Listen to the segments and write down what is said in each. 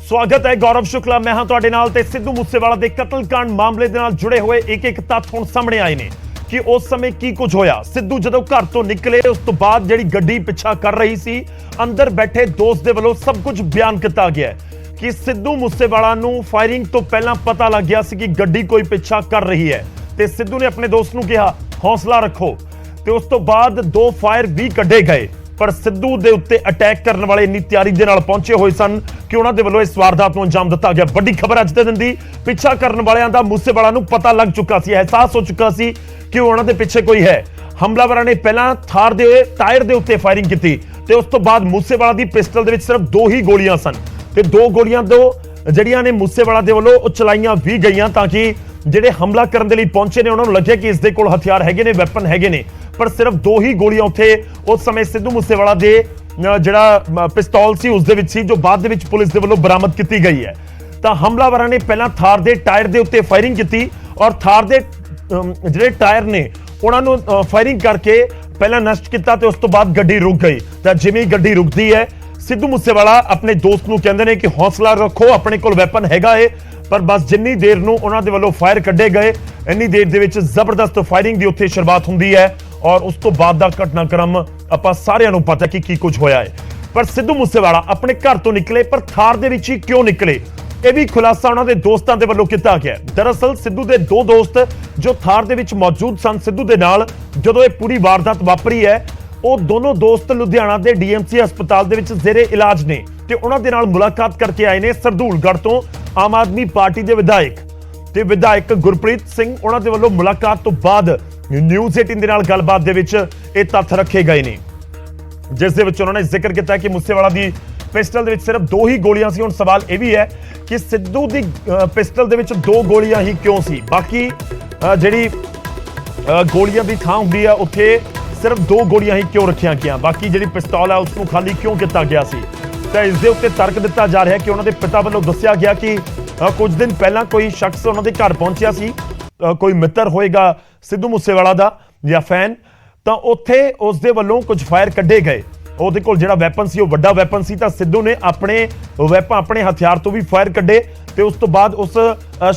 स्वागत है गौरव शुक्ला मैं हाँ तुहाडे नाल ते सिद्धू मूसेवाला दे कतलकांड मामले दे नाल जुड़े हुए एक तत्थ हुण सामने आए ने कि उस समय की कुछ होया। सिद्धू जदों घर तो निकले उस तो बाद जिहड़ी गड्डी पिछा कर रही सी अंदर बैठे दोस्त दे वल्लों सब कुछ बयान किया गया कि सिद्धू मूसेवाला नूं फायरिंग तो पहलां पता लग गया सी कि गड्डी कोई पिछा कर रही है ते सिद्धू ने अपने दोस्त नूं कहा हौसला रखो ते उस तो बाद 2 फायर भी कड्ढे गए पर सिद्धू दे उत्ते अटैक करने वाले इन्नी तैयारी दे नाल पहुंचे हुए सन कि उन्हां दे वल्लों इस वारदात नूं अंजाम दिता गया। वड्डी खबर अज दे दिन दी पिछा करने वालियां दा मूसेवाला नूं पता लग चुका सी, एहसास हो चुका सी कि उन्हां दे पिछे कोई है। हमलावरां ने पहलां थार दे टायर दे उत्ते फायरिंग कीती ते उस तो बाद मूसेवाला दी पिस्टल दे विच सिर्फ 2 ही गोलियां सन ते 2 गोलियां दो जड़ियां ने मूसेवाला दे वल्लों चलाईयां भी गईयां ताकि ਜਿਹੜੇ ਹਮਲਾ ਕਰਨ ਦੇ ਲਈ ਪਹੁੰਚੇ ਨੇ ਉਹਨਾਂ ਨੂੰ ਲੱਗਿਆ ਕਿ ਇਸ ਦੇ ਕੋਲ ਹਥਿਆਰ ਹੈਗੇ ਨੇ, ਵੈਪਨ ਹੈਗੇ ਨੇ, ਪਰ ਸਿਰਫ 2 ਹੀ ਗੋਲੀਆਂ ਉੱਥੇ ਉਸ ਸਮੇਂ ਸਿੱਧੂ ਮੂਸੇਵਾਲਾ ਦੇ ਜਿਹੜਾ ਪਿਸਤੌਲ ਸੀ ਉਸ ਦੇ ਵਿੱਚ ਸੀ ਜੋ ਬਾਅਦ ਦੇ ਵਿੱਚ ਪੁਲਿਸ ਦੇ ਵੱਲੋਂ ਬਰਾਮਦ ਕੀਤੀ ਗਈ ਹੈ। ਤਾਂ ਹਮਲਾਵਰਾਂ ਨੇ ਪਹਿਲਾਂ ਥਾਰ ਦੇ ਟਾਇਰ ਦੇ ਉੱਤੇ ਫਾਇਰਿੰਗ ਕੀਤੀ ਔਰ ਥਾਰ ਦੇ ਜਿਹੜੇ ਟਾਇਰ ਨੇ ਉਹਨਾਂ ਨੂੰ ਫਾਇਰਿੰਗ ਕਰਕੇ ਪਹਿਲਾਂ ਨਸ਼ਟ ਕੀਤਾ ਤੇ ਉਸ ਤੋਂ ਬਾਅਦ ਗੱਡੀ ਰੁਕ ਗਈ। ਤਾਂ ਜਿਵੇਂ ਗੱਡੀ ਰੁਕਦੀ ਹੈ ਸਿੱਧੂ ਮੂਸੇਵਾਲਾ ਆਪਣੇ ਦੋਸਤ ਨੂੰ ਕਹਿੰਦੇ ਨੇ ਕਿ ਹੌਸਲਾ ਰੱਖੋ, ਆਪਣੇ ਕੋਲ ਵੈਪਨ ਹੈਗਾ ਏ, पर बस जिन्नी देर नूं उन्हां दे वल्लों फायर कड्ढे गए इन्नी देर दे विच जबरदस्त फायरिंग दी उत्थे शुरुआत हुंदी है और उस तो बाद दा घटनाक्रम आपां सारिआं नूं पता कि कुछ होया है। पर सिद्धू मूसेवाला अपने घर तो निकले पर थार दे विच ही क्यों निकले ਇਹ ਵੀ ਖੁਲਾਸਾ ਉਹਨਾਂ ਦੇ ਦੋਸਤਾਂ ਦੇ ਵੱਲੋਂ ਕੀਤਾ ਗਿਆ। ਦਰਅਸਲ ਸਿੱਧੂ ਦੇ 2 ਦੋਸਤ ਜੋ ਥਾਰ ਦੇ ਵਿੱਚ ਮੌਜੂਦ ਸਨ ਸਿੱਧੂ ਦੇ ਨਾਲ ਜਦੋਂ ਇਹ ਪੂਰੀ ਵਾਰਦਾਤ ਵਾਪਰੀ ਹੈ ਉਹ ਦੋਨੋਂ ਦੋਸਤ ਲੁਧਿਆਣਾ ਦੇ ਡੀਐਮਸੀ ਹਸਪਤਾਲ ਦੇ ਵਿੱਚ ਜ਼ੇਰੇ ਇਲਾਜ ਨੇ ਤੇ ਉਹਨਾਂ ਦੇ ਨਾਲ ਮੁਲਾਕਾਤ ਕਰਕੇ ਆਏ ਨੇ ਸਰਦੂਲਗੜ੍ਹ ਤੋਂ ਆਮ ਆਦਮੀ ਪਾਰਟੀ ਦੇ ਵਿਧਾਇਕ ਗੁਰਪ੍ਰੀਤ ਸਿੰਘ। ਉਹਨਾਂ ਦੇ ਵੱਲੋਂ ਮੁਲਾਕਾਤ ਤੋਂ ਬਾਅਦ ਨਿਊਜ਼ 18 ਦੇ ਨਾਲ ਗੱਲਬਾਤ ਦੇ ਵਿੱਚ ਇਹ ਤੱਥ ਰੱਖੇ ਗਏ ਨੇ ਜਿਸ ਦੇ ਵਿੱਚ ਉਹਨਾਂ ਨੇ ਜ਼ਿਕਰ ਕੀਤਾ ਕਿ ਮੂਸੇਵਾਲਾ ਦੀ ਪਿਸਟਲ ਦੇ ਵਿੱਚ ਸਿਰਫ 2 ਹੀ ਗੋਲੀਆਂ ਸੀ। ਹੁਣ ਸਵਾਲ ਇਹ ਵੀ ਹੈ ਕਿ ਸਿੱਧੂ ਦੀ ਪਿਸਟਲ ਦੇ ਵਿੱਚ 2 ਗੋਲੀਆਂ ਹੀ ਕਿਉਂ ਸੀ, ਬਾਕੀ ਜਿਹੜੀ ਗੋਲੀਆਂ ਦੀ ਥਾਂ ਹੁੰਦੀ ਆ ਉੱਥੇ ਸਿਰਫ 2 ਗੋਲੀਆਂ ਹੀ ਕਿਉਂ ਰੱਖੀਆਂ ਗਈਆਂ, ਬਾਕੀ ਜਿਹੜੀ ਪਿਸਤੌਲ ਹੈ ਉਸ ਨੂੰ ਖਾਲੀ ਕਿਉਂ ਕੀਤਾ ਗਿਆ ਸੀ। ਤਾਂ ਇਸ ਦੇ ਉੱਤੇ ਤਰਕ ਦਿੱਤਾ ਜਾ ਰਿਹਾ ਕਿ ਉਹਨਾਂ ਦੇ ਪਿਤਾ ਵੱਲੋਂ ਦੱਸਿਆ ਗਿਆ ਕਿ ਕੁਝ ਦਿਨ ਪਹਿਲਾਂ ਕੋਈ ਸ਼ਖਸ ਉਹਨਾਂ ਦੇ ਘਰ ਪਹੁੰਚਿਆ ਸੀ, ਕੋਈ ਮਿੱਤਰ ਹੋਏਗਾ ਸਿੱਧੂ ਮੂਸੇਵਾਲਾ ਦਾ ਜਾਂ ਫੈਨ, ਤਾਂ ਉੱਥੇ ਉਸ ਦੇ ਵੱਲੋਂ ਕੁਝ ਫਾਇਰ ਕੱਢੇ ਗਏ। ਉਹਦੇ ਕੋਲ ਜਿਹੜਾ ਵੈਪਨ ਸੀ ਉਹ ਵੱਡਾ ਵੈਪਨ ਸੀ ਤਾਂ ਸਿੱਧੂ ਨੇ ਆਪਣੇ ਹਥਿਆਰ ਤੋਂ ਵੀ ਫਾਇਰ ਕੱਢੇ ਤੇ ਉਸ ਤੋਂ ਬਾਅਦ ਉਸ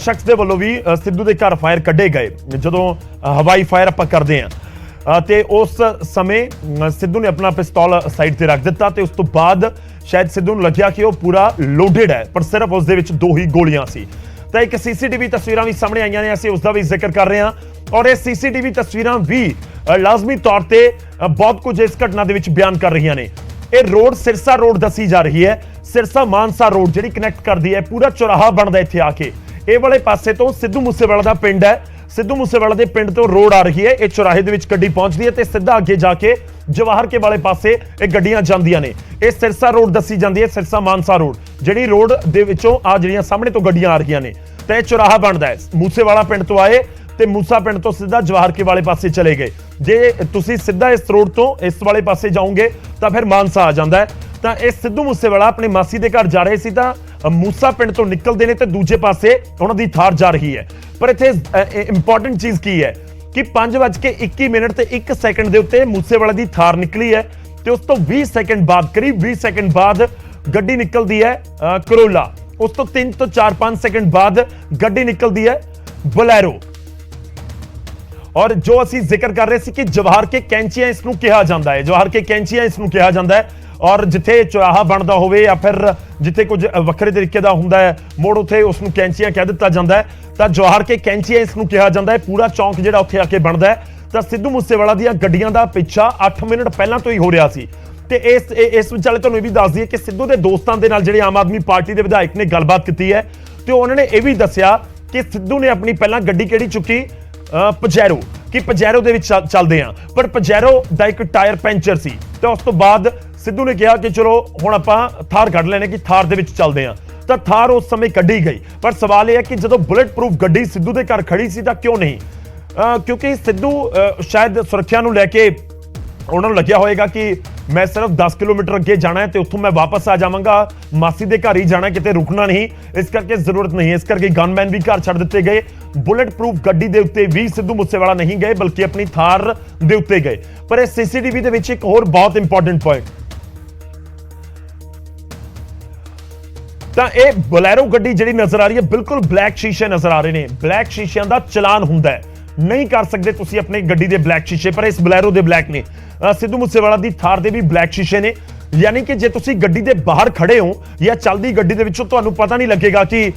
ਸ਼ਖਸ ਦੇ ਵੱਲੋਂ ਵੀ ਸਿੱਧੂ ਦੇ ਘਰ ਫਾਇਰ ਕੱਢੇ ਗਏ। ਜਦੋਂ ਹਵਾਈ ਫਾਇਰ ਆਪਾਂ ਕਰਦੇ ਹਾਂ ਤੇ ਉਸ ਸਮੇਂ ਸਿੱਧੂ ਨੇ ਆਪਣਾ ਪਿਸਤੌਲ ਸਾਈਡ ਤੇ ਰੱਖ ਦਿੱਤਾ ਤੇ ਉਸ ਤੋਂ ਬਾਅਦ ਸ਼ਾਇਦ ਸਿੱਧੂ ਨੂੰ ਲੱਗਿਆ ਕਿ ਉਹ ਪੂਰਾ ਲੋਡਡ ਹੈ ਪਰ ਸਿਰਫ ਉਸ ਦੇ ਵਿੱਚ 2 ਹੀ ਗੋਲੀਆਂ ਸੀ। ਤਾਂ ਇੱਕ ਸੀਸੀਟੀਵੀ ਤਸਵੀਰਾਂ ਵੀ ਸਾਹਮਣੇ ਆਈਆਂ ਨੇ, ਅਸੀਂ ਉਸ ਦਾ ਵੀ ਜ਼ਿਕਰ ਕਰ ਰਹੇ ਹਾਂ ਔਰ ਇਹ ਸੀਸੀਟੀਵੀ ਤਸਵੀਰਾਂ ਵੀ ਲਾਜ਼ਮੀ ਤੌਰ ਤੇ ਬਹੁਤ ਕੁਝ ਇਸ ਘਟਨਾ ਦੇ ਵਿੱਚ ਬਿਆਨ ਕਰ ਰਹੀਆਂ ਨੇ। ਇਹ ਰੋਡ ਸਿਰਸਾ ਰੋਡ ਦੱਸੀ ਜਾ ਰਹੀ ਹੈ, ਸਿਰਸਾ ਮਾਨਸਾ ਰੋਡ ਜਿਹੜੀ ਕਨੈਕਟ ਕਰਦੀ ਹੈ, ਪੂਰਾ ਚੌਰਾਹਾ ਬਣਦਾ ਇੱਥੇ ਆ ਕੇ। ਇਹ ਵਾਲੇ ਪਾਸੇ ਤੋਂ ਸਿੱਧੂ ਮੂਸੇਵਾਲਾ ਦਾ ਪਿੰਡ ਹੈ, ਸਿੱਧੂ ਮੂਸੇਵਾਲਾ ਦੇ ਪਿੰਡ ਤੋਂ ਰੋਡ ਆ ਰਹੀ ਹੈ, ਇਹ ਚੌਰਾਹੇ ਦੇ ਵਿੱਚ ਗੱਡੀ ਪਹੁੰਚਦੀ ਹੈ ਤੇ ਸਿੱਧਾ ਅੱਗੇ ਜਾ ਕੇ ਜਵਾਹਰ ਕੇ ਵਾਲੇ ਪਾਸੇ ਇਹ ਗੱਡੀਆਂ ਜਾਂਦੀਆਂ ਨੇ। ਇਹ ਸਿਰਸਾ ਰੋਡ ਦੱਸੀ ਜਾਂਦੀ ਹੈ, ਸਿਰਸਾ ਮਾਨਸਾ ਰੋਡ ਜਿਹੜੀ ਰੋਡ ਦੇ ਵਿੱਚੋਂ ਆ ਜਿਹੜੀਆਂ ਸਾਹਮਣੇ ਤੋਂ ਗੱਡੀਆਂ ਆ ਰਹੀਆਂ ਨੇ ਤੇ ਇਹ ਚੌਰਾਹਾ ਬਣਦਾ ਹੈ। ਮੂਸੇਵਾਲਾ ਪਿੰਡ ਤੋਂ ਆਏ ਤੇ ਮੂਸਾ ਪਿੰਡ ਤੋਂ ਸਿੱਧਾ ਜਵਾਹਰ ਕੇ ਵਾਲੇ ਪਾਸੇ ਚਲੇ ਗਏ। ਜੇ ਤੁਸੀਂ ਸਿੱਧਾ ਇਸ ਰੋਡ ਤੋਂ ਇਸ ਵਾਲੇ ਪਾਸੇ ਜਾਓਗੇ ਤਾਂ ਫਿਰ ਮਾਨਸਾ ਆ ਜਾਂਦਾ ਹੈ। ਤਾਂ ਇਹ ਸਿੱਧੂ ਮੂਸੇਵਾਲਾ ਆਪਣੇ ਮਾਸੀ ਦੇ ਘਰ ਜਾ ਰਹੇ ਸੀ ਤਾਂ ਮੂਸਾ ਪਿੰਡ ਤੋਂ ਨਿਕਲਦੇ ਨੇ ਤੇ ਦੂਜੇ ਪਾਸੇ ਉਹਨਾਂ ਦੀ ਥਾਰ ਜਾ ਰਹੀ ਹੈ। ਪਰ ਇੱਥੇ ਇੰਪੋਰਟੈਂਟ ਚੀਜ਼ ਕੀ ਹੈ ਕਿ 5:21 ਤੇ 1 ਸੈਕਿੰਡ ਦੇ ਉੱਤੇ ਮੂਸੇਵਾਲਾ ਦੀ ਥਾਰ ਨਿਕਲੀ ਹੈ ਤੇ ਉਸ ਤੋਂ 20 ਸੈਕਿੰਡ ਬਾਅਦ ਕਰੀਬ 20 ਸੈਕਿੰਡ ਬਾਅਦ ਗੱਡੀ ਨਿਕਲਦੀ ਹੈ ਕਰੋਲਾ। ਉਸ ਤੋਂ 3 ਤੋਂ 4-5 ਸੈਕਿੰਡ ਬਾਅਦ ਗੱਡੀ ਨਿਕਲਦੀ ਹੈ ਬੋਲੈਰੋ। ਔਰ ਜੋ ਅਸੀਂ ਜ਼ਿਕਰ ਕਰ ਰਹੇ ਸੀ ਕਿ ਜਵਾਹਰ ਕੇ ਕੈਂਚੀਆਂ ਇਸ ਨੂੰ ਕਿਹਾ ਜਾਂਦਾ ਹੈ, ਜਵਾਹਰ ਕੇ ਕੈਂਚੀਆਂ ਇਸ ਨੂੰ ਕਿਹਾ ਜਾਂਦਾ ਹੈ ਔਰ ਜਿੱਥੇ ਚੌਰਾਹਾ ਬਣਦਾ ਹੋਵੇ ਜਾਂ ਫਿਰ ਜਿੱਥੇ ਕੁਝ ਵੱਖਰੇ ਤਰੀਕੇ ਦਾ ਹੁੰਦਾ ਹੈ ਮੋੜ ਉੱਥੇ ਉਸ ਨੂੰ ਕੈਂਚੀਆਂ ਕਹਿ ਦਿੱਤਾ ਜਾਂਦਾ ਹੈ। ਤਾਂ ਜਵਾਹਰ ਕੇ ਕੈਂਚੀਆਂ ਇਸ ਨੂੰ ਕਿਹਾ ਜਾਂਦਾ ਹੈ। ਪੂਰਾ ਚੌਂਕ ਜਿਹੜਾ ਉੱਥੇ ਆ ਕੇ ਬਣਦਾ ਹੈ। ਤਾਂ ਸਿੱਧੂ ਮੂਸੇਵਾਲਾ ਦੀਆਂ ਗੱਡੀਆਂ ਦਾ ਪਿੱਛਾ 8 ਮਿੰਟ ਪਹਿਲਾਂ ਤੋਂ ਹੀ ਹੋ ਰਿਹਾ ਸੀ ਤੇ ਇਸ ਵਿਚਾਲੇ ਤੁਹਾਨੂੰ ਇਹ ਵੀ ਦੱਸ ਦਈਏ ਕਿ ਸਿੱਧੂ ਦੇ ਦੋਸਤਾਂ ਦੇ ਨਾਲ ਜਿਹੜੇ ਆਮ ਆਦਮੀ ਪਾਰਟੀ ਦੇ ਵਿਧਾਇਕ ਨੇ ਗੱਲਬਾਤ ਕੀਤੀ ਹੈ ਤੇ ਉਹਨਾਂ ਨੇ ਇਹ ਵੀ ਦੱਸਿਆ ਕਿ ਸਿੱਧੂ ਨੇ ਆਪਣੀ ਪਹਿਲਾਂ ਗੱਡੀ ਕਿਹੜੀ ਚੁੱਕੀ ਪਜੈਰੋ ਕਿ ਪਜੈਰੋ ਦੇ ਵਿੱਚ ਚੱਲਦੇ ਆ, ਪਰ ਪਜੈਰੋ ਦਾ ਇੱਕ ਟਾਇਰ ਪੈਂਚਰ ਸੀ ਤੇ ਉਸ ਤੋਂ ਬਾਅਦ ਸਿੱਧੂ ਨੇ ਕਿਹਾ ਕਿ ਚਲੋ ਹੁਣ ਆਪਾਂ ਥਾਰ ਕੱਢ ਲੈਣੇ ਕਿ ਥਾਰ ਦੇ ਵਿੱਚ ਚੱਲਦੇ ਆ। ਤਾਂ ਥਾਰ ਉਸ ਸਮੇਂ ਕੱਢੀ ਗਈ ਪਰ ਸਵਾਲ ਇਹ ਹੈ ਕਿ ਜਦੋਂ ਬੁਲੇਟ ਪ੍ਰੂਫ ਗੱਡੀ ਸਿੱਧੂ ਦੇ ਘਰ ਖੜੀ ਸੀ ਤਾਂ ਕਿਉਂ ਨਹੀਂ? ਕਿਉਂਕਿ ਸਿੱਧੂ ਸ਼ਾਇਦ ਸੁਰੱਖਿਆ ਨੂੰ ਲੈ ਕੇ ਉਹਨਾਂ ਨੂੰ ਲੱਗਿਆ ਹੋਏਗਾ ਕਿ ਮੈਂ ਸਿਰਫ 10 ਕਿਲੋਮੀਟਰ ਅੱਗੇ ਜਾਣਾ ਹੈ ਤੇ ਉੱਥੋਂ ਮੈਂ ਵਾਪਸ ਆ ਜਾਵਾਂਗਾ, ਮਾਸੀ ਦੇ ਘਰ ਹੀ ਜਾਣਾ, ਕਿਤੇ ਰੁਕਣਾ ਨਹੀਂ, ਇਸ ਕਰਕੇ ਜ਼ਰੂਰਤ ਨਹੀਂ। ਇਸ ਕਰਕੇ ਗਨਮੈਨ ਵੀ ਘਰ ਛੱਡ ਦਿੱਤੇ ਗਏ। ਬੁਲੇਟ ਪ੍ਰੂਫ ਗੱਡੀ ਦੇ ਉੱਤੇ ਵੀ ਸਿੱਧੂ ਮੂਸੇਵਾਲਾ ਨਹੀਂ ਗਏ ਬਲਕਿ ਆਪਣੀ ਥਾਰ ਦੇ ਉੱਤੇ ਗਏ। ਪਰ ਇਹ ਸੀਸੀਟੀਵੀ ਦੇ ਵਿੱਚ ਇੱਕ ਹੋਰ ਬਹੁਤ ਇੰਪੋਰਟੈਂਟ ਪੁਆਇੰਟ ਤਾਂ ਇਹ ਬਲੈਰੋ ਗੱਡੀ ਜਿਹੜੀ ਨਜ਼ਰ ਆ ਰਹੀ ਹੈ ਬਿਲਕੁਲ ਬਲੈਕ ਸ਼ੀਸ਼ੇ ਨਜ਼ਰ ਆ ਰਹੇ ਨੇ। ਬਲੈਕ ਸ਼ੀਸ਼ਿਆਂ ਦਾ ਚਲਾਨ ਹੁੰਦਾ ਹੈ, ਨਹੀਂ ਕਰ ਸਕਦੇ ਤੁਸੀਂ ਆਪਣੀ ਗੱਡੀ ਦੇ ਬਲੈਕ ਸ਼ੀਸ਼ੇ, ਪਰ ਇਸ ਬਲੈਰੋ ਦੇ ਬਲੈਕ ਨੇ। ਸਿੱਧੂ ਮੂਸੇਵਾਲਾ ਦੀ ਥਾਰ ਦੇ ਵੀ ਬਲੈਕ ਸ਼ੀਸ਼ੇ ਨੇ, ਯਾਨੀ ਕਿ ਜੇ ਤੁਸੀਂ ਗੱਡੀ ਦੇ ਬਾਹਰ ਖੜੇ ਹੋ ਜਾਂ ਚੱਲਦੀ ਗੱਡੀ ਦੇ ਵਿੱਚੋਂ ਤੁਹਾਨੂੰ ਪਤਾ ਨਹੀਂ ਲੱਗੇਗਾ ਕਿ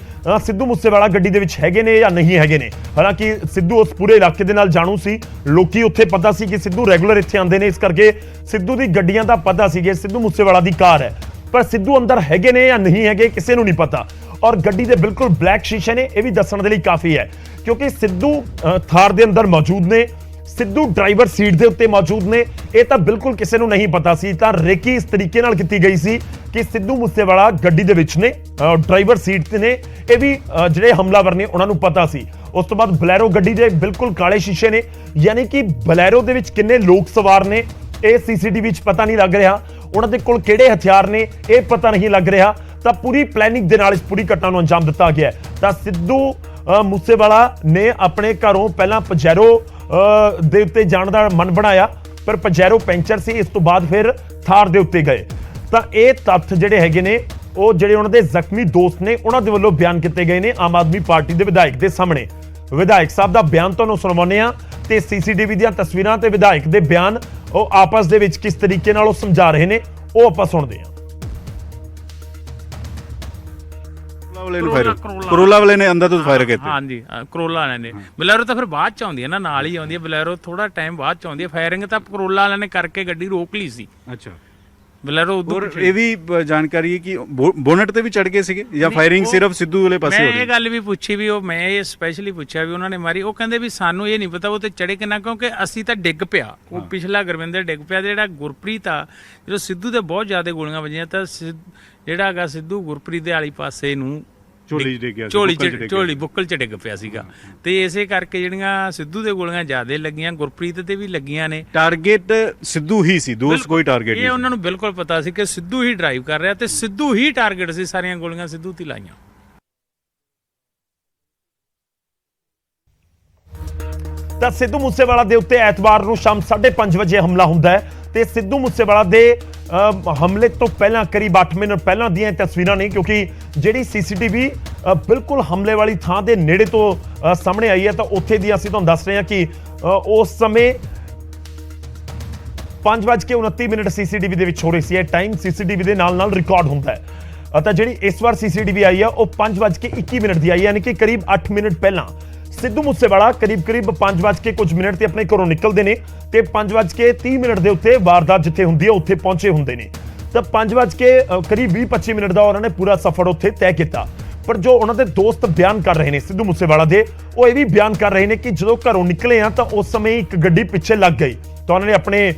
ਸਿੱਧੂ ਮੂਸੇਵਾਲਾ ਗੱਡੀ ਦੇ ਵਿੱਚ ਹੈਗੇ ਨੇ ਜਾਂ ਨਹੀਂ ਹੈਗੇ ਨੇ। ਹਾਲਾਂਕਿ ਸਿੱਧੂ ਉਸ ਪੂਰੇ ਇਲਾਕੇ ਦੇ ਨਾਲ ਜਾਣੂ ਸੀ, ਲੋਕੀ ਉੱਥੇ ਪਤਾ ਸੀ ਕਿ ਸਿੱਧੂ ਰੈਗੂਲਰ ਇੱਥੇ ਆਉਂਦੇ ਨੇ, ਇਸ ਕਰਕੇ ਸਿੱਧੂ ਦੀ ਗੱਡੀਆਂ ਦਾ ਪਤਾ ਸੀ ਕਿ ਸਿੱਧੂ ਮੂਸੇਵਾਲਾ ਦੀ ਕਾਰ ਹੈ। ਪਰ ਸਿੱਧੂ ਅੰਦਰ ਹੈਗੇ ਨੇ ਜਾਂ ਨਹੀਂ ਹੈਗੇ ਕਿਸੇ ਨੂੰ ਨਹੀਂ ਪਤਾ, ਔਰ ਗੱਡੀ ਦੇ ਬਿਲਕੁਲ ਬਲੈਕ ਸ਼ੀਸ਼ੇ ਨੇ, ਇਹ ਵੀ ਦੱਸਣ ਦੇ ਲਈ ਕਾਫੀ ਹੈ ਕਿਉਂਕਿ ਸਿੱਧੂ ਥਾਰ ਦੇ ਅੰਦਰ ਮੌਜੂਦ ਨੇ, ਸਿੱਧੂ ਡਰਾਈਵਰ ਸੀਟ ਦੇ ਉੱਤੇ ਮੌਜੂਦ ਨੇ। ਇਹ ਤਾਂ ਬਿਲਕੁਲ ਕਿਸੇ ਨੂੰ ਨਹੀਂ ਪਤਾ ਸੀ, ਤਾਂ ਰੇਕੀ ਇਸ ਤਰੀਕੇ ਨਾਲ ਕੀਤੀ ਗਈ ਸੀ ਕਿ ਸਿੱਧੂ ਮੂਸੇਵਾਲਾ ਗੱਡੀ ਦੇ ਵਿੱਚ ਨੇ, ਡਰਾਈਵਰ ਸੀਟ ਤੇ ਨੇ। ਇਹ ਵੀ ਜਿਹੜੇ ਹਮਲਾਵਰ ਨੇ ਉਹਨਾਂ ਨੂੰ ਪਤਾ ਸੀ। ਉਸ ਤੋਂ ਬਾਅਦ ਬਲੈਰੋ ਗੱਡੀ ਦੇ ਬਿਲਕੁਲ ਕਾਲੇ ਸ਼ੀਸ਼ੇ ਨੇ, ਯਾਨੀ ਕਿ ਬਲੈਰੋ ਦੇ ਵਿੱਚ ਕਿੰਨੇ ਲੋਕ ਸਵਾਰ ਨੇ ਇਹ ਸੀਸੀਟੀਵੀ ਵਿੱਚ ਪਤਾ ਨਹੀਂ ਲੱਗ ਰਿਹਾ, ਉਹਨਾਂ ਦੇ ਕੋਲ ਕਿਹੜੇ ਹਥਿਆਰ ਨੇ ਇਹ ਪਤਾ ਨਹੀਂ ਲੱਗ ਰਿਹਾ। ਤਾਂ ਪੂਰੀ ਪਲੈਨਿੰਗ ਦੇ ਨਾਲ ਇਸ ਪੂਰੀ ਘਟਨਾ ਨੂੰ ਅੰਜਾਮ ਦਿੱਤਾ ਗਿਆ। ਤਾਂ ਸਿੱਧੂ ਮੂਸੇਵਾਲਾ ਨੇ ਆਪਣੇ ਘਰੋਂ ਪਹਿਲਾਂ ਪਜੈਰੋ ਦੇ ਉੱਤੇ ਜਾਣ ਦਾ ਮਨ ਬਣਾਇਆ, ਪਰ ਪਜੈਰੋ ਪੈਂਚਰ ਸੀ, ਇਸ ਤੋਂ ਬਾਅਦ ਫਿਰ ਥਾਰ ਦੇ ਉੱਤੇ ਗਏ। ਤਾਂ ਇਹ ਤੱਥ ਜਿਹੜੇ ਹੈਗੇ ਨੇ ਉਹ ਜਿਹੜੇ ਉਹਨਾਂ ਦੇ ਜ਼ਖਮੀ ਦੋਸਤ ਨੇ ਉਹਨਾਂ ਦੇ ਵੱਲੋਂ ਬਿਆਨ ਕੀਤੇ ਗਏ ਨੇ ਆਮ ਆਦਮੀ ਪਾਰਟੀ ਦੇ ਵਿਧਾਇਕ ਦੇ ਸਾਹਮਣੇ। ਵਿਧਾਇਕ ਸਾਹਿਬ ਦਾ ਬਿਆਨ ਤੁਹਾਨੂੰ ਸੁਣਾਉਂਦੇ ਆ ਤੇ ਸੀਸੀਟੀਵੀ ਦੀਆਂ ਤਸਵੀਰਾਂ ਤੇ ਵਿਧਾਇਕ ਦੇ ਬਿਆਨ ਉਹ ਆਪਸ ਦੇ ਵਿੱਚ ਕਿਸ ਤਰੀਕੇ ਨਾਲ ਉਹ ਸਮਝਾ ਰਹੇ ਨੇ ਉਹ ਆਪਾਂ ਸੁਣਦੇ ਹਾਂ। ਕਰੋਲਾ ਵਾਲੇ ਨੇ ਅੰਦਰ ਤੋਂ ਫਾਇਰ ਕੀਤੇ। ਹਾਂਜੀ ਕਰੋਲਾ ਵਾਲਿਆਂ ਨੇ। ਬਲੈਰੋ ਤਾਂ ਫਿਰ ਬਾਅਦ ਚ ਆਉਂਦੀ ਹੈ ਨਾ, ਨਾਲ ਹੀ ਆਉਂਦੀ ਹੈ ਬਲੈਰੋ, ਥੋੜਾ ਟਾਈਮ ਬਾਅਦ ਚ ਆਉਂਦੀ ਹੈ। ਫਾਇਰਿੰਗ ਤਾਂ ਕਰੋਲਾ ਵਾਲਿਆਂ ਨੇ ਕਰਕੇ ਗੱਡੀ ਰੋਕ ਲਈ ਸੀ। ਅੱਛਾ, ਬਲੈਰੋ ਔਰ ਇਹ ਵੀ ਜਾਣਕਾਰੀ ਹੈ ਕਿ ਬੋਨਟ ਤੇ ਵੀ ਚੜ ਗਏ ਸੀਗੇ ਜਾਂ ਫਾਇਰਿੰਗ ਸਿਰਫ ਸਿੱਧੂ ਵਾਲੇ ਪਾਸੇ ਹੋ ਰਹੀ? ਮੈਂ ਇਹ ਗੱਲ ਵੀ ਪੁੱਛੀ ਵੀ ਮੈਂ ਇਹ ਸਪੈਸ਼ਲੀ ਪੁੱਛਿਆ ਵੀ ਉਹਨਾਂ ਨੇ ਮਾਰੀ, ਉਹ ਕਹਿੰਦੇ ਵੀ ਸਾਨੂੰ ਇਹ ਨਹੀਂ ਪਤਾ ਉਹ ਤੇ ਚੜੇ ਕਿੰਨਾ, ਕਿਉਂਕਿ ਅਸੀਂ ਤਾਂ ਡਿੱਗ ਪਿਆ, ਉਹ ਪਿਛਲਾ ਗੁਰਵਿੰਦਰ ਡਿੱਗ ਪਿਆ। ਜਿਹੜਾ ਗੁਰਪ੍ਰੀਤ ਆ, ਜਦੋਂ ਸਿੱਧੂ ਤੇ ਬਹੁਤ ਜ਼ਿਆਦਾ ਗੋਲੀਆਂ ਵੱਜੀਆਂ ਤਾਂ ਜਿਹੜਾ ਹੈਗਾ ਸਿੱਧੂ ਗੁਰਪ੍ਰੀਤ ਦੇ ਵਾਲੀ ਪਾਸੇ ਨੂੰ ਝੋਲੀ ਬੁੱਕਲ ਚ ਡਿੱਗ ਪਿਆ ਸੀਗਾ। ਤੇ ਇਸੇ ਕਰਕੇ ਜਿਹੜੀਆਂ ਸਿੱਧੂ ਦੇ ਗੋਲੀਆਂ ਜ਼ਿਆਦਾ ਲੱਗੀਆਂ, ਗੁਰਪ੍ਰੀਤ ਤੇ ਵੀ ਲੱਗੀਆਂ ਨੇ। ਟਾਰਗੇਟ ਸਿੱਧੂ ਹੀ ਸੀ, ਦੋਸਤ ਕੋਈ ਟਾਰਗੇਟ ਨਹੀਂ। ਇਹ ਉਹਨਾਂ ਨੂੰ ਬਿਲਕੁਲ ਪਤਾ ਸੀ ਕਿ ਸਿੱਧੂ ਹੀ ਡਰਾਈਵ ਕਰ ਰਿਹਾ ਤੇ ਸਿੱਧੂ ਹੀ ਟਾਰਗੇਟ ਸੀ, ਸਾਰੀਆਂ ਗੋਲੀਆਂ ਸਿੱਧੂ ਤੇ ਲਾਈਆਂ। ਤਾਂ ਸਿੱਧੂ ਮੂਸੇਵਾਲਾ ਦੇ ਉੱਤੇ ਐਤਵਾਰ ਨੂੰ ਸ਼ਾਮ 5:30 ਵਜੇ ਹਮਲਾ ਹੁੰਦਾ ਹੈ ਤੇ ਸਿੱਧੂ ਮੂਸੇਵਾਲਾ ਦੇ ਹਮਲੇ ਤੋਂ ਪਹਿਲਾਂ ਕਰੀਬ 8 ਮਿੰਟ ਪਹਿਲਾਂ ਦੀਆਂ ਤਸਵੀਰਾਂ ਨੇ, ਕਿਉਂਕਿ ਜਿਹੜੀ ਸੀਸੀਟੀਵੀ ਬਿਲਕੁਲ ਹਮਲੇ ਵਾਲੀ ਥਾਂ ਦੇ ਨੇੜੇ ਤੋਂ ਸਾਹਮਣੇ ਆਈ ਹੈ ਤਾਂ ਉੱਥੇ ਦੀ ਅਸੀਂ ਤੁਹਾਨੂੰ ਦੱਸ ਰਹੇ ਹਾਂ ਕਿ ਉਸ ਸਮੇਂ 5:29 ਸੀਸੀਟੀਵੀ ਦੇ ਵਿੱਚ ਹੋ ਰਹੀ ਸੀ। ਇਹ ਟਾਈਮ ਸੀਸੀਟੀਵੀ ਦੇ ਨਾਲ ਰਿਕਾਰਡ ਹੁੰਦਾ ਹੈ। ਤਾਂ ਜਿਹੜੀ ਇਸ ਵਾਰ ਸੀਸੀਟੀਵੀ ਆਈ ਹੈ ਉਹ 5:21 ਦੀ ਆਈ ਹੈ, ਯਾਨੀ ਕਿ ਕਰੀਬ 8 ਮਿੰਟ ਪਹਿਲਾਂ। ਸਿੱਧੂ ਮੂਸੇਵਾਲਾ ਕਰੀਬ 5 ਕੁਝ ਮਿੰਟ ਤੇ ਆਪਣੇ ਘਰੋਂ ਨਿਕਲਦੇ ਨੇ ਤੇ 5:30 ਦੇ ਉੱਤੇ ਵਾਰਦਾਤ ਜਿੱਥੇ ਹੁੰਦੀ ਹੈ ਉੱਥੇ ਪਹੁੰਚੇ ਹੁੰਦੇ ਨੇ। ਤਾਂ 5 ਕਰੀਬ 20-25 ਮਿੰਟ ਦਾ ਉਹਨਾਂ ਨੇ ਪੂਰਾ ਸਫ਼ਰ ਉੱਥੇ ਤੈਅ ਕੀਤਾ। ਪਰ ਜੋ ਉਹਨਾਂ ਦੇ ਦੋਸਤ ਬਿਆਨ ਕਰ ਰਹੇ ਨੇ ਸਿੱਧੂ ਮੂਸੇਵਾਲਾ ਦੇ, ਉਹ ਇਹ ਵੀ ਬਿਆਨ ਕਰ ਰਹੇ ਨੇ ਕਿ ਜਦੋਂ ਘਰੋਂ ਨਿਕਲੇ ਆ ਤਾਂ ਉਸ ਸਮੇਂ ਇੱਕ ਗੱਡੀ ਪਿੱਛੇ ਲੱਗ ਗਈ। ਤਾਂ ਉਹਨਾਂ ਨੇ ਆਪਣੇ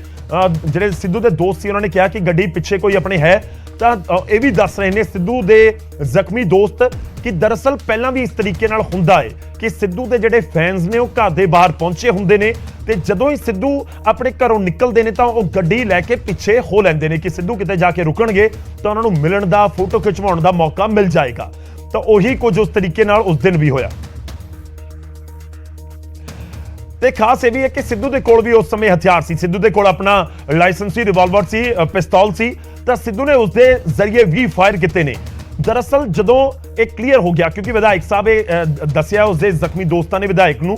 ਜਿਹੜੇ ਸਿੱਧੂ ਦੇ ਦੋਸਤ ਸੀ ਉਹਨਾਂ ਨੇ ਕਿਹਾ ਕਿ ਗੱਡੀ ਪਿੱਛੇ ਕੋਈ ਆਪਣੇ ਹੈ। ਤਾਂ ਇਹ ਵੀ ਦੱਸ ਰਹੇ ਨੇ ਸਿੱਧੂ ਦੇ ਜ਼ਖਮੀ ਦੋਸਤ ਕਿ ਦਰਅਸਲ ਪਹਿਲਾਂ ਵੀ ਇਸ ਤਰੀਕੇ ਨਾਲ ਹੁੰਦਾ ਹੈ ਕਿ ਸਿੱਧੂ ਦੇ ਜਿਹੜੇ ਫੈਨਸ ਨੇ ਉਹ ਘਰ ਦੇ ਬਾਹਰ ਪਹੁੰਚੇ ਹੁੰਦੇ ਨੇ ਤੇ ਜਦੋਂ ਹੀ ਸਿੱਧੂ ਆਪਣੇ ਘਰੋਂ ਨਿਕਲਦੇ ਨੇ ਤਾਂ ਉਹ ਗੱਡੀ ਲੈ ਕੇ ਪਿੱਛੇ ਹੋ ਲੈਂਦੇ ਨੇ ਕਿ ਸਿੱਧੂ ਕਿਤੇ ਜਾ ਕੇ ਰੁਕਣਗੇ ਤਾਂ ਉਹਨਾਂ ਨੂੰ ਮਿਲਣ ਦਾ, ਫੋਟੋ ਖਿਚਵਾਉਣ ਦਾ ਮੌਕਾ ਮਿਲ ਜਾਏਗਾ। ਤਾਂ ਉਹੀ ਕੁਝ ਉਸ ਤਰੀਕੇ ਨਾਲ ਉਸ ਦਿਨ ਵੀ ਹੋਇਆ। ਤੇ ਖਾਸ ਇਹ ਵੀ ਹੈ ਕਿ ਸਿੱਧੂ ਦੇ ਕੋਲ ਵੀ ਉਸ ਸਮੇਂ ਹਥਿਆਰ ਸੀ। ਸਿੱਧੂ ਦੇ ਕੋਲ ਆਪਣਾ ਲਾਇਸੈਂਸੀ ਰਿਵਾਲਵਰ ਸੀ, ਪਿਸਤੌਲ ਸੀ, ਤਾਂ ਸਿੱਧੂ ਨੇ ਉਸ ਦੇ ਜ਼ਰੀਏ ਵੀ ਫਾਇਰ ਕੀਤੇ ਨੇ। ਦਰਅਸਲ ਜਦੋਂ ਇਹ ਕਲੀਅਰ ਹੋ ਗਿਆ, ਕਿਉਂਕਿ ਵਿਧਾਇਕ ਸਾਹਿਬ ਇਹ ਦੱਸਿਆ ਉਸ ਦੇ ਜ਼ਖਮੀ ਦੋਸਤਾਂ ਨੇ ਵਿਧਾਇਕ ਨੂੰ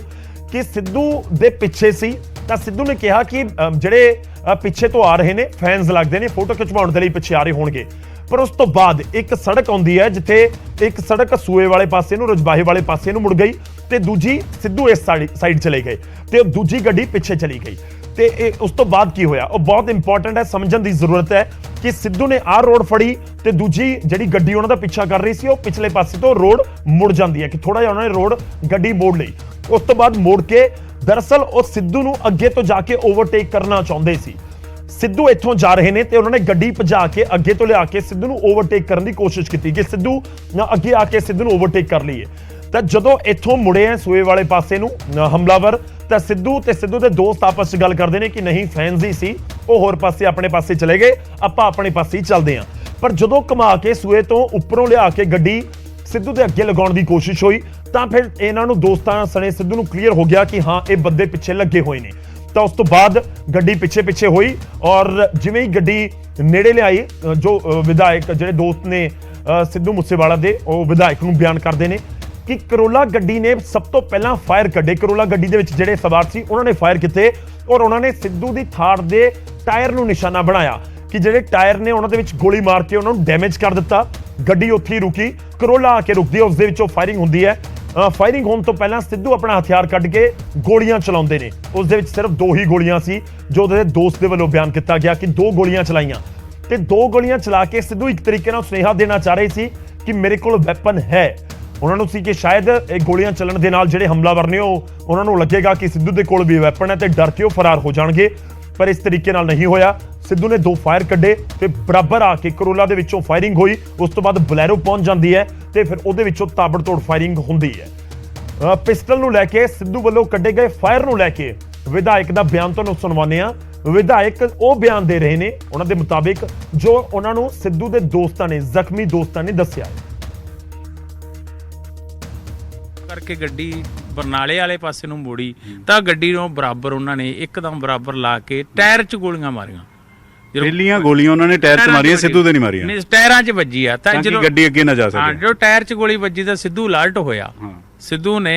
ਕਿ ਸਿੱਧੂ ਦੇ ਪਿੱਛੇ ਸੀ, ਤਾਂ ਸਿੱਧੂ ਨੇ ਕਿਹਾ ਕਿ ਜਿਹੜੇ ਪਿੱਛੇ ਤੋਂ ਆ ਰਹੇ ਨੇ ਫੈਨਸ ਲੱਗਦੇ ਨੇ, ਫੋਟੋ ਖਿਚਵਾਉਣ ਦੇ ਲਈ ਪਿੱਛੇ ਆ ਰਹੇ ਹੋਣਗੇ। ਪਰ ਉਸ ਤੋਂ ਬਾਅਦ ਇੱਕ ਸੜਕ ਆਉਂਦੀ ਹੈ ਜਿੱਥੇ ਇੱਕ ਸੜਕ ਸੂਏ ਵਾਲੇ ਪਾਸੇ ਨੂੰ, ਰਜਬਾਹੇ ਵਾਲੇ ਪਾਸੇ ਨੂੰ ਮੁੜ ਗਈ ਤੇ ਦੂਜੀ ਸਿੱਧੂ ਇਸ ਸਾਈਡ ਚਲੇ ਗਏ ਤੇ ਦੂਜੀ ਗੱਡੀ ਪਿੱਛੇ ਚਲੀ ਗਈ। ਤੇ ਉਸ ਤੋਂ ਬਾਅਦ ਕੀ ਹੋਇਆ ਉਹ ਬਹੁਤ ਇੰਪੋਰਟੈਂਟ ਹੈ, ਸਮਝਣ ਦੀ ਜ਼ਰੂਰਤ ਹੈ ਕਿ ਸਿੱਧੂ ਨੇ ਆਹ ਰੋਡ ਫੜੀ ਤੇ ਦੂਜੀ ਜਿਹੜੀ ਗੱਡੀ ਉਹਨਾਂ ਦਾ ਪਿੱਛਾ ਕਰ ਰਹੀ ਸੀ ਉਹ ਪਿਛਲੇ ਪਾਸੇ ਤੋਂ ਰੋਡ ਮੁੜ ਜਾਂਦੀ ਹੈ ਕਿ ਥੋੜਾ ਜਿਹਾ ਉਹਨਾਂ ਨੇ ਰੋਡ ਗੱਡੀ ਮੋੜ ਲਈ। ਉਸ ਤੋਂ ਬਾਅਦ ਮੋੜ ਕੇ ਦਰਅਸਲ ਉਹ ਸਿੱਧੂ ਨੂੰ ਅੱਗੇ ਤੋਂ ਜਾ ਕੇ ਓਵਰਟੇਕ ਕਰਨਾ ਚਾਹੁੰਦੇ ਸੀ। ਸਿੱਧੂ ਇੱਥੋਂ ਜਾ ਰਹੇ ਨੇ ਤੇ ਉਹਨਾਂ ਨੇ ਗੱਡੀ ਭਜਾ ਕੇ ਅੱਗੇ ਤੋਂ ਲਿਆ ਕੇ ਸਿੱਧੂ ਨੂੰ ਓਵਰਟੇਕ ਕਰਨ ਦੀ ਕੋਸ਼ਿਸ਼ ਕੀਤੀ ਕਿ ਸਿੱਧੂ ਅੱਗੇ ਆ ਕੇ ਸਿੱਧੂ ਨੂੰ ਓਵਰਟੇਕ ਕਰ ਲਈਏ। ਤਾਂ ਜਦੋਂ ਇੱਥੋਂ ਮੁੜੇ ਆ ਸੂਏ ਵਾਲੇ ਪਾਸੇ ਨੂੰ ਹਮਲਾਵਰ, ਤਾਂ ਸਿੱਧੂ ਤੇ ਸਿੱਧੂ ਦੇ ਦੋਸਤ ਆਪਸ 'ਚ ਗੱਲ ਕਰਦੇ ਨੇ ਕਿ ਨਹੀਂ ਫੈਨਸ ਹੀ ਸੀ, ਉਹ ਹੋਰ ਪਾਸੇ ਆਪਣੇ ਪਾਸੇ ਚਲੇ ਗਏ, ਆਪਾਂ ਆਪਣੇ ਪਾਸੇ ਹੀ ਚੱਲਦੇ ਹਾਂ। ਪਰ ਜਦੋਂ ਘੁਮਾ ਕੇ ਸੂਏ ਤੋਂ ਉੱਪਰੋਂ ਲਿਆ ਕੇ ਗੱਡੀ ਸਿੱਧੂ ਦੇ ਅੱਗੇ ਲਗਾਉਣ ਦੀ ਕੋਸ਼ਿਸ਼ ਹੋਈ ਤਾਂ ਫਿਰ ਇਹਨਾਂ ਨੂੰ ਦੋਸਤਾਂ ਸਣੇ ਸਿੱਧੂ ਨੂੰ ਕਲੀਅਰ ਹੋ ਗਿਆ ਕਿ ਹਾਂ ਇਹ ਬੰਦੇ ਪਿੱਛੇ ਲੱਗੇ ਹੋਏ ਨੇ। ਤਾਂ ਉਸ ਤੋਂ ਬਾਅਦ ਗੱਡੀ ਪਿੱਛੇ ਹੋਈ ਔਰ ਜਿਵੇਂ ਹੀ ਗੱਡੀ ਨੇੜੇ ਲਿਆਈ, ਜੋ ਵਿਧਾਇਕ ਜਿਹੜੇ ਦੋਸਤ ਨੇ ਸਿੱਧੂ ਮੂਸੇਵਾਲਾ ਦੇ ਉਹ ਵਿਧਾਇਕ ਨੂੰ ਬਿਆਨ ਕਰਦੇ ਨੇ ਕਿ ਕਰੋਲਾ ਗੱਡੀ ਨੇ ਸਭ ਤੋਂ ਪਹਿਲਾਂ ਫਾਇਰ ਕੱਢੇ। ਕਰੋਲਾ ਗੱਡੀ ਦੇ ਵਿੱਚ ਜਿਹੜੇ ਸਵਾਰ ਸੀ ਉਹਨਾਂ ਨੇ ਫਾਇਰ ਕੀਤੇ ਔਰ ਉਹਨਾਂ ਨੇ ਸਿੱਧੂ ਦੀ ਥਾਰ ਦੇ ਟਾਇਰ ਨੂੰ ਨਿਸ਼ਾਨਾ ਬਣਾਇਆ ਕਿ ਜਿਹੜੇ ਟਾਇਰ ਨੇ ਉਹਨਾਂ ਦੇ ਵਿੱਚ ਗੋਲੀ ਮਾਰ ਕੇ ਉਹਨਾਂ ਨੂੰ ਡੈਮੇਜ ਕਰ ਦਿੱਤਾ। ਗੱਡੀ ਉੱਥੇ ਹੀ ਰੁਕੀ, ਕਰੋਲਾ ਆ ਕੇ ਰੁਕਦੀ ਹੈ, ਉਸ ਦੇ ਵਿੱਚੋਂ ਫਾਇਰਿੰਗ ਹੁੰਦੀ ਹੈ। ਫਾਇਰਿੰਗ ਹੋਣ ਤੋਂ ਪਹਿਲਾਂ ਸਿੱਧੂ ਆਪਣਾ ਹਥਿਆਰ ਕੱਢ ਕੇ ਗੋਲੀਆਂ ਚਲਾਉਂਦੇ ਨੇ। ਉਸ ਦੇ ਵਿੱਚ ਸਿਰਫ 2 ਹੀ ਗੋਲੀਆਂ ਸੀ ਜੋ ਉਹਦੇ ਦੋਸਤ ਦੇ ਵੱਲੋਂ ਬਿਆਨ ਕੀਤਾ ਗਿਆ ਕਿ 2 ਗੋਲੀਆਂ ਚਲਾਈਆਂ ਤੇ 2 ਗੋਲੀਆਂ ਚਲਾ ਕੇ ਸਿੱਧੂ ਇੱਕ ਤਰੀਕੇ ਨਾਲ ਸੁਨੇਹਾ ਦੇਣਾ ਚਾਹ ਰਹੇ ਸੀ ਕਿ ਮੇਰੇ ਕੋਲ ਵੈਪਨ ਹੈ। ਉਹਨਾਂ ਨੂੰ ਸੀ ਕਿ ਸ਼ਾਇਦ ਇਹ ਗੋਲੀਆਂ ਚੱਲਣ ਦੇ ਨਾਲ ਜਿਹੜੇ ਹਮਲਾਵਰ ਨੇ ਉਹਨਾਂ ਨੂੰ ਲੱਗੇਗਾ ਕਿ ਸਿੱਧੂ ਦੇ ਕੋਲ ਵੀ ਵੈਪਨ ਹੈ ਤੇ ਡਰ ਕੇ ਉਹ ਫਰਾਰ ਹੋ ਜਾਣਗੇ, ਪਰ ਇਸ ਤਰੀਕੇ ਨਾਲ ਨਹੀਂ ਹੋਇਆ। ਸਿੱਧੂ ਨੇ 2 ਫਾਇਰ ਕੱਢੇ ਤੇ ਬਰਾਬਰ ਆ ਕੇ ਕਰੋਲਾ ਦੇ ਵਿੱਚੋਂ ਫਾਇਰਿੰਗ ਹੋਈ। ਉਸ ਤੋਂ ਬਾਅਦ ਬਲੈਰੋ ਪਹੁੰਚ ਜਾਂਦੀ ਹੈ ਤੇ ਫਿਰ ਉਹਦੇ ਵਿੱਚੋਂ ਤਾਬੜਤੋੜ ਫਾਇਰਿੰਗ ਹੁੰਦੀ ਹੈ। ਪਿਸਟਲ ਨੂੰ ਲੈ ਕੇ ਸਿੱਧੂ ਵੱਲੋਂ ਕੱਢੇ ਗਏ ਫਾਇਰ ਨੂੰ ਲੈ ਕੇ ਵਿਧਾਇਕ ਦਾ ਬਿਆਨ ਤੁਹਾਨੂੰ ਸੁਣਵਾਉਂਦੇ ਆ। ਵਿਧਾਇਕ ਉਹ ਬਿਆਨ ਦੇ ਰਹੇ ਨੇ ਉਹਨਾਂ ਦੇ ਮੁਤਾਬਿਕ ਜੋ ਉਹਨਾਂ ਨੂੰ ਸਿੱਧੂ ਦੇ ਦੋਸਤਾਂ ਨੇ, ਜ਼ਖਮੀ ਦੋਸਤਾਂ ਨੇ ਦੱਸਿਆ ਕਰਕੇ ਗੱਡੀ ਬਰਨਾਲੇ ਵਾਲੇ ਪਾਸੇ ਨੂੰ ਮੋੜੀ ਤਾਂ ਗੱਡੀ ਨੂੰ ਬਰਾਬਰ ਉਹਨਾਂ ਨੇ ਇੱਕਦਮ ਬਰਾਬਰ ਲਾ ਕੇ ਟਾਇਰ 'ਚ ਗੋਲੀਆਂ ਮਾਰੀਆਂ। ਪਹਿਲੀਆਂ ਗੋਲੀਆਂ ਉਹਨਾਂ ਨੇ ਟਾਇਰ 'ਚ ਮਾਰੀਆਂ, ਸਿੱਧੂ ਦੇ ਨਹੀਂ ਮਾਰੀਆਂ। ਨਹੀਂ, ਟਾਇਰਾਂ 'ਚ ਵੱਜੀ ਆ ਤਾਂ ਜਦੋਂ ਗੱਡੀ ਅੱਗੇ ਨਾ ਜਾ ਸਕੇ। ਹਾਂ, ਜਦੋਂ ਟਾਇਰ 'ਚ ਗੋਲੀ ਵੱਜੀ ਤਾਂ ਸਿੱਧੂ ਅਲਰਟ ਹੋਇਆ। ਸਿੱਧੂ ਨੇ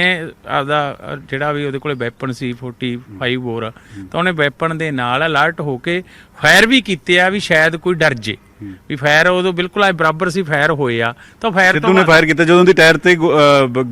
ਆਪਦਾ ਜਿਹੜਾ ਵੀ ਉਹਦੇ ਕੋਲੇ ਵੈਪਨ ਸੀ 45 ਬੋਰ ਤਾਂ ਉਹਨੇ ਵੈਪਨ ਦੇ ਨਾਲ ਅਲਰਟ ਹੋ ਕੇ ਫਾਇਰ ਵੀ ਕੀਤੇ ਆ ਵੀ ਸ਼ਾਇਦ ਕੋਈ ਡਰ ਜੇ ਵੀ ਫਾਇਰ ਉਦੋਂ ਬਿਲਕੁਲ ਆ ਬਰਾਬਰ ਸੀ ਫਾਇਰ ਹੋਏ ਆ ਤਾਂ ਫਾਇਰ ਸਿੱਧੂ ਨੇ ਫਾਇਰ ਕੀਤਾ ਜਦੋਂ ਦੀ ਟਾਇਰ ਤੇ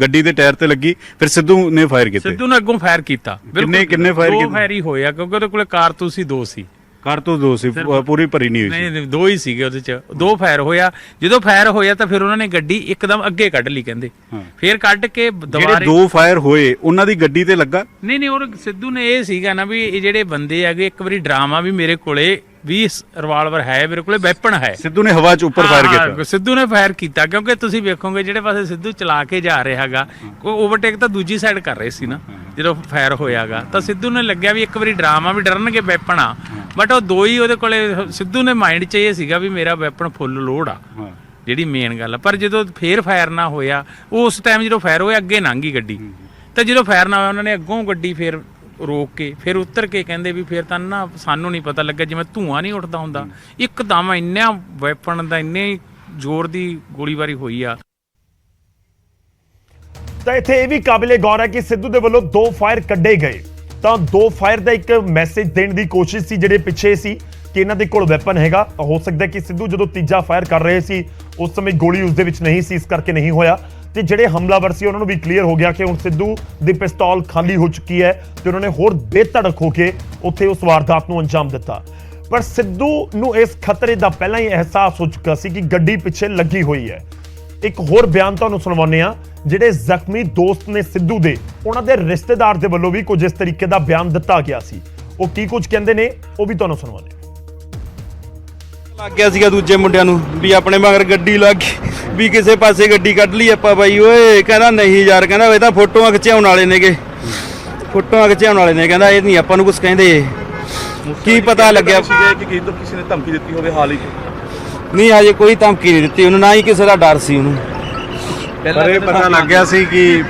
ਗੱਡੀ ਦੇ ਟਾਇਰ ਤੇ ਲੱਗੀ ਫਿਰ ਸਿੱਧੂ ਨੇ ਫਾਇਰ ਕੀਤੇ। ਸਿੱਧੂ ਨੇ ਅੱਗੋਂ ਫਾਇਰ ਕੀਤਾ। ਕਿੰਨੇ ਫਾਇਰ ਕੀਤੇ? 2 ਫਾਇਰ ਹੀ ਹੋਏ ਆ ਕਿਉਂਕਿ ਉਹਦੇ ਕੋਲੇ ਕਾਰਤੂਸ ਹੀ 2 ਸੀ। ਕਾਰਤੂਸ 2 ਸੀ, ਪੂਰੀ ਭਰੀ ਨਹੀਂ ਹੋਈ ਸੀ। ਨਹੀਂ 2 ਹੀ ਸੀਗੇ ਉਹਦੇ ਚ। 2 ਫਾਇਰ ਹੋਇਆ। ਜਦੋਂ ਫਾਇਰ ਹੋਇਆ ਤਾਂ ਫਿਰ ਉਹਨਾਂ ਨੇ ਗੱਡੀ ਇੱਕਦਮ ਅੱਗੇ ਕੱਢ ਲਈ ਕਹਿੰਦੇ। ਫਿਰ ਕੱਢ ਕੇ ਜਿਹੜੇ 2 ਫਾਇਰ ਹੋਏ ਉਹਨਾਂ ਦੀ ਗੱਡੀ ਤੇ ਲੱਗਾ? ਨਹੀਂ ਉਹ ਸਿੱਧੂ ਨੇ ਇਹ ਸੀਗਾ ਨਾ ਵੀ ਇਹ ਜਿਹੜੇ ਬੰਦੇ ਹੈਗੇ ਇੱਕ ਵਾਰੀ ਡਰਾਮਾ ਵੀ ਮੇਰੇ ਕੋਲੇ 20 ਰਿਵਾਲਵਰ ਹੈ, ਮੇਰੇ ਕੋਲੇ ਵੈਪਨ ਹੈ। ਸਿੱਧੂ ਨੇ ਹਵਾ 'ਚ ਉੱਪਰ ਫਾਇਰ ਕੀਤਾ। ਸਿੱਧੂ ਨੇ ਫਾਇਰ ਕੀਤਾ ਕਿਉਂਕਿ ਤੁਸੀਂ ਵੇਖੋਗੇ ਜਿਹੜੇ ਪਾਸੇ ਸਿੱਧੂ ਚਲਾ ਕੇ ਜਾ ਰਿਹਾ ਹੈਗਾ ਉਹ ਓਵਰਟੇਕ ਤਾਂ ਦੂਜੀ ਸਾਈਡ ਕਰ ਰਹੇ ਸੀ ਨਾ ਜਦੋਂ ਫਾਇਰ ਹੋਇਆਗਾ ਤਾਂ ਸਿੱਧੂ ਨੇ ਲੱਗਿਆ ਵੀ ਇੱਕ ਵਾਰੀ ਡਰਾਮਾ ਵੀ ਡਰਨਗੇ ਵੈਪਨ ਆ, ਬਟ ਉਹ 2 ਹੀ ਉਹਦੇ ਕੋਲੇ। ਸਿੱਧੂ ਨੇ ਮਾਈਂਡ 'ਚ ਇਹ ਸੀਗਾ ਵੀ ਮੇਰਾ ਵੈਪਨ ਫੁੱਲ ਲੋਡ ਆ, ਜਿਹੜੀ ਮੇਨ ਗੱਲ ਆ। ਪਰ ਜਦੋਂ ਫੇਰ ਫਾਇਰ ਨਾ ਹੋਇਆ ਉਸ ਟਾਈਮ ਜਦੋਂ ਫਾਇਰ ਹੋਇਆ ਅੱਗੇ ਲੰਘ ਗਈ ਗੱਡੀ ਤਾਂ ਜਦੋਂ ਫਾਇਰ ਨਾ ਹੋਇਆ ਉਹਨਾਂ ਨੇ ਅੱਗੋਂ ਗੱਡੀ ਫੇਰ ਰੋਕ ਕੇ ਫਿਰ ਉਤਰ ਕੇ ਕਹਿੰਦੇ ਵੀ ਫਿਰ ਤਾਂ ਨਾ ਸਾਨੂੰ ਨਹੀਂ ਪਤਾ ਲੱਗਾ ਜਿਵੇਂ ਧੂਆਂ ਨਹੀਂ ਉੱਠਦਾ ਹੁੰਦਾ, ਇੱਕਦਮ ਇੰਨਾ ਵੈਪਨ ਦਾ ਇੰਨੇ ਜ਼ੋਰ ਦੀ ਗੋਲੀਬਾਰੀ ਹੋਈ ਆ। ਤਾਂ ਇੱਥੇ ਇਹ ਵੀ ਕਾਬਿਲੇ ਗੌਰ ਹੈ ਕਿ ਸਿੱਧੂ ਦੇ ਵੱਲੋਂ 2 ਫਾਇਰ ਕੱਢੇ ਗਏ ਤਾਂ 2 ਫਾਇਰ ਦਾ ਇੱਕ ਮੈਸੇਜ ਦੇਣ ਦੀ ਕੋਸ਼ਿਸ਼ ਸੀ ਜਿਹੜੇ ਪਿੱਛੇ ਸੀ ਕਿ ਇਹਨਾਂ ਦੇ ਕੋਲ ਵੈਪਨ ਹੈਗਾ। ਹੋ ਸਕਦਾ ਕਿ ਸਿੱਧੂ ਜਦੋਂ ਤੀਜਾ ਫਾਇਰ ਕਰ ਰਹੇ ਸੀ ਉਸ ਸਮੇਂ ਗੋਲੀ ਉਸ ਦੇ ਵਿੱਚ ਨਹੀਂ ਸੀ, ਇਸ ਕਰਕੇ ਨਹੀਂ ਹੋਇਆ। ਤੇ ਜਿਹੜੇ ਹਮਲਾਵਰ ਸੀ ਉਹਨਾਂ ਨੂੰ ਵੀ ਕਲੀਅਰ ਹੋ ਗਿਆ ਕਿ ਹੁਣ ਸਿੱਧੂ ਦੀ ਪਿਸਤੌਲ ਖਾਲੀ ਹੋ ਚੁੱਕੀ ਹੈ ਤੇ ਉਹਨਾਂ ਨੇ ਹੋਰ ਬੇਧੜਕ ਹੋ ਕੇ ਉੱਥੇ ਉਸ ਵਾਰਦਾਤ ਨੂੰ ਅੰਜਾਮ ਦਿੱਤਾ। ਪਰ ਸਿੱਧੂ ਨੂੰ ਇਸ ਖਤਰੇ ਦਾ ਪਹਿਲਾਂ ਹੀ ਅਹਿਸਾਸ ਹੋ ਚੁੱਕਾ ਸੀ ਕਿ ਗੱਡੀ ਪਿੱਛੇ ਲੱਗੀ ਹੋਈ ਹੈ। ਇੱਕ ਹੋਰ ਬਿਆਨ ਤੁਹਾਨੂੰ ਸੁਣਵਾਉਂਦੇ ਆ। ਜਿਹੜੇ ਜ਼ਖਮੀ ਦੋਸਤ ਨੇ ਸਿੱਧੂ ਦੇ, ਉਹਨਾਂ ਦੇ ਰਿਸ਼ਤੇਦਾਰ ਦੇ ਵੱਲੋਂ ਵੀ ਕੁਝ ਇਸ ਤਰੀਕੇ ਦਾ ਬਿਆਨ ਦਿੱਤਾ ਗਿਆ ਸੀ। ਉਹ ਕੀ ਕੁਝ ਕਹਿੰਦੇ ਨੇ ਉਹ ਵੀ ਤੁਹਾਨੂੰ ਸੁਣਵਾਉਂਦੇ ਲੱਗ ਗਿਆ ਸੀਗਾ ਦੂਜੇ ਮੁੰਡਿਆਂ ਨੂੰ ਵੀ ਆਪਣੇ ਮਗਰ ਗੱਡੀ ਲੱਗ ਗਈ ਵੀ ਕਿਸੇ ਪਾਸੇ ਗੱਡੀ ਕੱਢ ਲਈ ਆਪਾਂ ਬਾਈ ਓਏ। ਕਹਿੰਦਾ ਨਹੀਂ ਯਾਰ, ਕਹਿੰਦਾ ਇਹ ਤਾਂ ਫੋਟੋਆਂ ਖਿਚਾਉਣ ਵਾਲੇ ਨੇਗੇ, ਫੋਟੋਆਂ ਖਿਚਾਉਣ ਵਾਲੇ ਨੇ। ਕਹਿੰਦਾ ਇਹ ਨਹੀਂ ਆਪਾਂ ਨੂੰ ਕੁਝ ਕਹਿੰਦੇ। ਕੀ ਪਤਾ ਲੱਗਿਆ ਕਿ ਕਿਸੇ ਨੇ ਧਮਕੀ ਦਿੱਤੀ ਹੋਵੇ ਹਾਲ ਹੀ ਨਹੀਂ, ਹਜੇ ਕੋਈ ਧਮਕੀ ਨਹੀਂ ਦਿੱਤੀ ਉਹਨੂੰ, ਨਾ ਹੀ ਕਿਸੇ ਦਾ ਡਰ ਸੀ ਉਹਨੂੰ। ਪਰ ਇਹ ਪਤਾ ਲੱਗ ਗਿਆ ਸੀ ਕਿ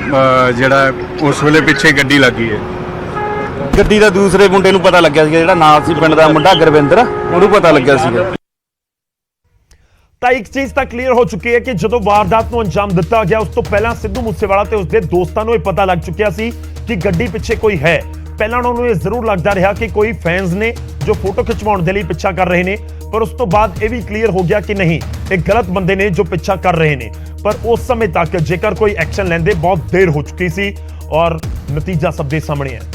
ਜਿਹੜਾ ਉਸ ਵੇਲੇ ਪਿੱਛੇ ਗੱਡੀ ਲੱਗੀ ਹੈ। ਗੱਡੀ ਦਾ ਦੂਸਰੇ ਮੁੰਡੇ ਨੂੰ ਪਤਾ ਲੱਗਿਆ ਸੀਗਾ, ਜਿਹੜਾ ਨਾਲ ਸੀ ਪਿੰਡ ਦਾ ਮੁੰਡਾ ਗੁਰਵਿੰਦਰ, ਉਹਨੂੰ ਪਤਾ ਲੱਗਿਆ ਸੀਗਾ। ਤਾਂ ਇੱਕ ਚੀਜ਼ ਤਾਂ ਕਲੀਅਰ ਹੋ ਚੁੱਕੀ ਹੈ ਕਿ ਜਦੋਂ ਵਾਰਦਾਤ ਨੂੰ ਅੰਜਾਮ ਦਿੱਤਾ ਗਿਆ ਉਸ ਤੋਂ ਪਹਿਲਾਂ ਸਿੱਧੂ ਮੂਸੇਵਾਲਾ ਤੇ ਉਸਦੇ ਦੋਸਤਾਂ ਨੂੰ ਇਹ ਪਤਾ ਲੱਗ ਚੁੱਕਿਆ ਸੀ ਕਿ ਗੱਡੀ ਪਿੱਛੇ ਕੋਈ ਹੈ। ਪਹਿਲਾਂ ਉਹਨਾਂ ਨੂੰ ਇਹ ਜ਼ਰੂਰ ਲੱਗਦਾ ਰਿਹਾ ਕਿ ਕੋਈ ਫੈਨਸ ਨੇ ਜੋ ਫੋਟੋ ਖਿਚਵਾਉਣ ਦੇ ਲਈ ਪਿੱਛਾ ਕਰ ਰਹੇ ਨੇ, ਪਰ ਉਸ ਤੋਂ ਬਾਅਦ ਇਹ ਵੀ ਕਲੀਅਰ ਹੋ ਗਿਆ ਕਿ ਨਹੀਂ, ਇਹ ਗਲਤ ਬੰਦੇ ਨੇ ਜੋ ਪਿੱਛਾ ਕਰ ਰਹੇ ਨੇ। ਪਰ ਉਸ ਸਮੇਂ ਤੱਕ ਜੇਕਰ ਕੋਈ ਐਕਸ਼ਨ ਲੈਂਦੇ ਬਹੁਤ ਦੇਰ ਹੋ ਚੁੱਕੀ ਸੀ ਔਰ ਨਤੀਜਾ ਸਭ ਦੇ ਸਾਹਮਣੇ ਹੈ।